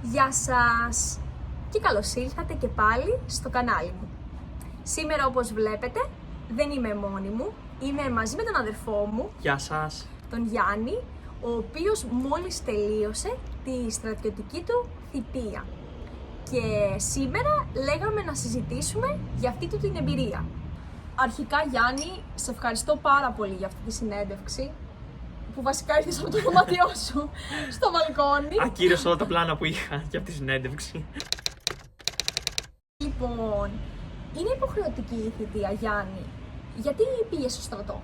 Γεια σας και καλώς ήλθατε και πάλι στο κανάλι μου. Σήμερα, όπως βλέπετε, δεν είμαι μόνη μου, είμαι μαζί με τον αδερφό μου, Γεια σας. τον Γιάννη, ο οποίος μόλις τελείωσε τη στρατιωτική του θητεία. Και σήμερα λέγαμε να συζητήσουμε για αυτή του την εμπειρία. Αρχικά, Γιάννη, σε ευχαριστώ πάρα πολύ για αυτή τη συνέντευξη, που βασικά ήρθες από το δωμάτιό σου στο μπαλκόνι. Ακύρωσα όλα τα πλάνα που είχα για αυτή τη συνέντευξη. Λοιπόν, είναι υποχρεωτική η θητεία, Γιάννη. Γιατί πήγες στο στρατό?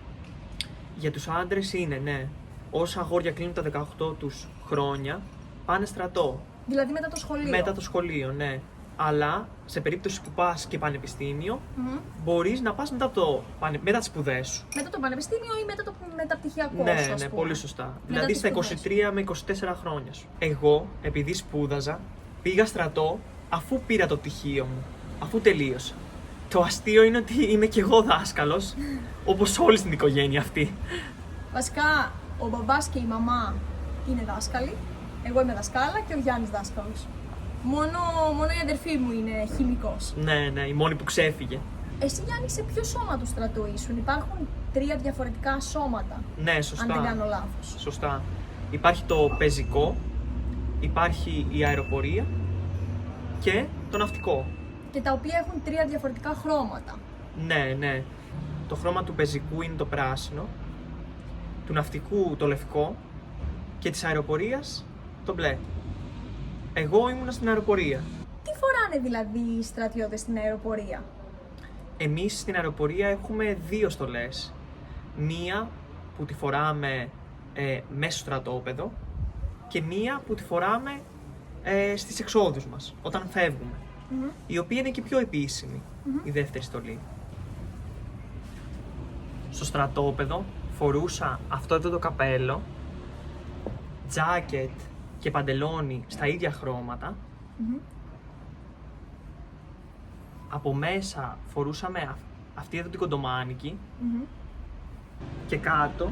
Για τους άντρες είναι, ναι. Όσα αγόρια κλείνουν τα 18 τους χρόνια, πάνε στρατό. Δηλαδή μετά το σχολείο. Μετά το σχολείο, ναι. Αλλά σε περίπτωση που πας και πανεπιστήμιο, μπορείς να πας μετά τις σπουδές σου. Μετά το πανεπιστήμιο ή μετά το μεταπτυχιακό Ναι, σου, ας ναι, πούμε. πολύ σωστά. Μετά Δηλαδή τις στα σπουδές. 23 με 24 χρόνια σου. Εγώ, επειδή σπούδαζα, πήγα στρατό αφού πήρα το πτυχίο μου. Αφού τελείωσα. Το αστείο είναι ότι είμαι κι εγώ δάσκαλος, όπως όλη στην οικογένεια αυτή. Βασικά, ο μπαμπάς και η μαμά είναι δάσκαλοι. Εγώ είμαι δασκάλα και ο Γιάννης δάσκαλος. Μόνο η αδερφή μου είναι χημικός. Ναι, ναι, η μόνη που ξέφυγε. Εσύ, Γιάννη, σε ποιο σώμα του στρατού ήσουν? Υπάρχουν 3 διαφορετικά σώματα, Ναι, σωστά. αν δεν κάνω λάθος. Σωστά. Υπάρχει το πεζικό, υπάρχει η αεροπορία και το ναυτικό. Και τα οποία έχουν 3 διαφορετικά χρώματα. Ναι, ναι. Το χρώμα του πεζικού είναι το πράσινο, του ναυτικού το λευκό και της αεροπορίας το μπλε. Εγώ ήμουνα στην αεροπορία. Τι φοράνε δηλαδή οι στρατιώτες στην αεροπορία? Εμείς στην αεροπορία έχουμε 2 στολές. Μία που τη φοράμε μέσα στο στρατόπεδο και μία που τη φοράμε στις εξόδους μας, όταν φεύγουμε. Η οποία είναι και πιο επίσημη, η δεύτερη στολή. Στο στρατόπεδο φορούσα αυτό εδώ το καπέλο, τζάκετ και παντελόνι στα ίδια χρώματα. Από μέσα φορούσαμε αυτή εδώ την κοντομάνικη και κάτω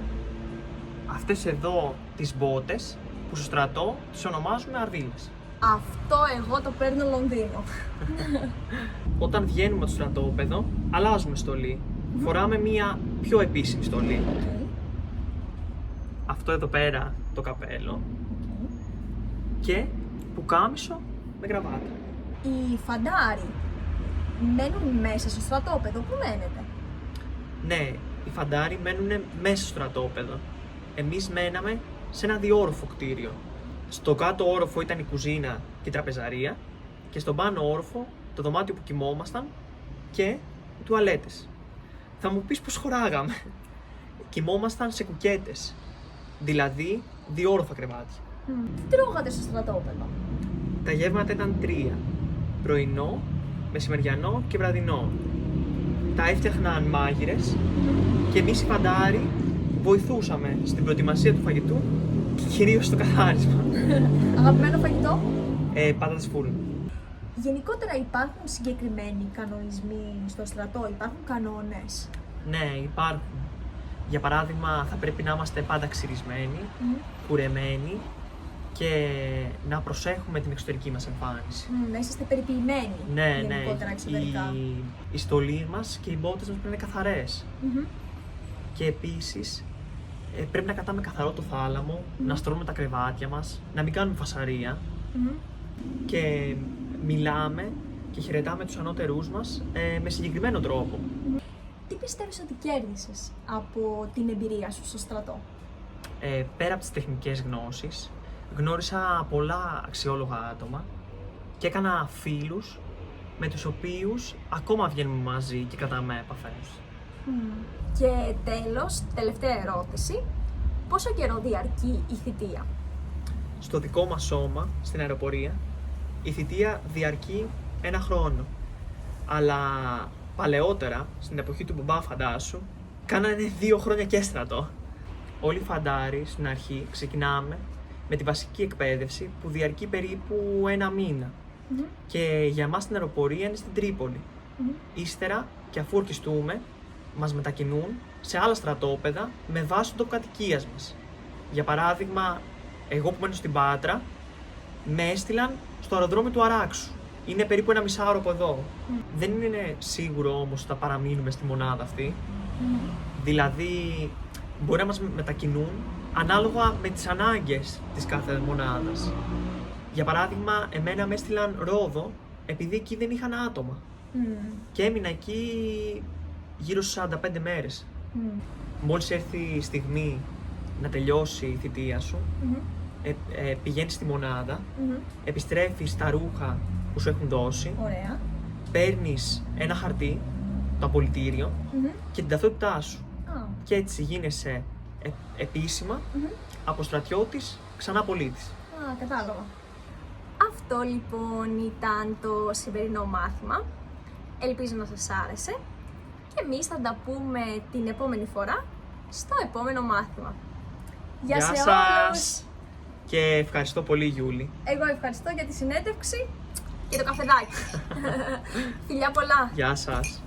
αυτές εδώ τις μπότες που στο στρατό τις ονομάζουμε αρδίλες. Αυτό εγώ το παίρνω Λονδίνο. Όταν βγαίνουμε από το στρατόπεδο, αλλάζουμε στολή. Φοράμε μία πιο επίσημη στολή. Αυτό εδώ πέρα το καπέλο και πουκάμισο με γραβάτα. Οι φαντάροι μένουν μέσα στο στρατόπεδο, που μένετε? Ναι, οι φαντάροι μένουν μέσα στο στρατόπεδο. Εμείς μέναμε σε ένα διόροφο κτίριο. Στο κάτω όροφο ήταν η κουζίνα και η τραπεζαρία και στον πάνω όροφο το δωμάτιο που κοιμόμασταν και οι τουαλέτες. Θα μου πεις πως χωράγαμε. Κοιμόμασταν σε κουκέτες, δηλαδή διόροφα κρεβάτια. Τι τρώγατε στο στρατόπεδο? Τα γεύματα ήταν 3. Πρωινό, μεσημεριανό και βραδινό. Τα έφτιαχναν μάγειρες και εμείς οι φαντάροι βοηθούσαμε στην προετοιμασία του φαγητού και κυρίως στο καθάρισμα. Αγαπημένο φαγητό? Πάτατες φούρνου. Γενικότερα υπάρχουν συγκεκριμένοι κανονισμοί στο στρατό, υπάρχουν κανόνες? Ναι, υπάρχουν. Για παράδειγμα, θα πρέπει να είμαστε πάντα ξυρισμένοι, κουρεμένοι και να προσέχουμε την εξωτερική μας εμφάνιση. Να είσαστε περιποιημένοι Ναι, γενικότερα εξωτερικά. η στολή μας και οι μπότες μας πρέπει να είναι καθαρές. Και επίσης πρέπει να κατάμε καθαρό το θάλαμο, να στρώνουμε τα κρεβάτια μας, να μην κάνουμε φασαρία και μιλάμε και χαιρετάμε τους ανώτερούς μας με συγκεκριμένο τρόπο. Τι πιστεύεις ότι κέρδισες από την εμπειρία σου στο στρατό? Πέρα από τις τεχνικές γνώσεις, γνώρισα πολλά αξιόλογα άτομα και έκανα φίλους με τους οποίους ακόμα βγαίνουμε μαζί και κρατάμε επαφές. Και τέλος, τελευταία ερώτηση, πόσο καιρό διαρκεί η θητεία? Στο δικό μας σώμα, στην αεροπορία, η θητεία διαρκεί 1 χρόνο. Αλλά παλαιότερα, στην εποχή του μπαμπά φαντάσου, κάνανε 2 χρόνια και στρατό. Όλοι οι φαντάροι στην αρχή ξεκινάμε με τη βασική εκπαίδευση που διαρκεί περίπου 1 μήνα. Και για εμάς στην αεροπορία είναι στην Τρίπολη. Ύστερα, και αφού ορκιστούμε, μας μετακινούν σε άλλα στρατόπεδα με βάση τον τόπο κατοικίας μας. Για παράδειγμα, εγώ που μένω στην Πάτρα, με έστειλαν στο αεροδρόμιο του Αράξου. Είναι περίπου 1,5 ώρα από εδώ. Δεν είναι σίγουρο όμως ότι θα παραμείνουμε στη μονάδα αυτή. Δηλαδή, μπορεί να μας μετακινούν ανάλογα με τις ανάγκες της κάθε μονάδας. Για παράδειγμα, εμένα με έστειλαν Ρόδο επειδή εκεί δεν είχαν άτομα. Και έμεινα εκεί γύρω στις 45 μέρες. Μόλις έρθει η στιγμή να τελειώσει η θητεία σου, πηγαίνεις στη μονάδα, επιστρέφεις τα ρούχα που σου έχουν δώσει, Ωραία. παίρνεις ένα χαρτί, το απολυτήριο και την ταυτότητά σου. Και έτσι γίνεσαι επίσημα από στρατιώτης ξανά πολίτης. Κατάλαβα. Αυτό λοιπόν ήταν το σημερινό μάθημα. Ελπίζω να σας άρεσε και εμείς θα τα πούμε την επόμενη φορά στο επόμενο μάθημα. Γεια σε όλους! Και ευχαριστώ πολύ, Γιούλη. Εγώ ευχαριστώ για τη συνέντευξη και το καφεδάκι. Φιλιά πολλά! Γεια σας!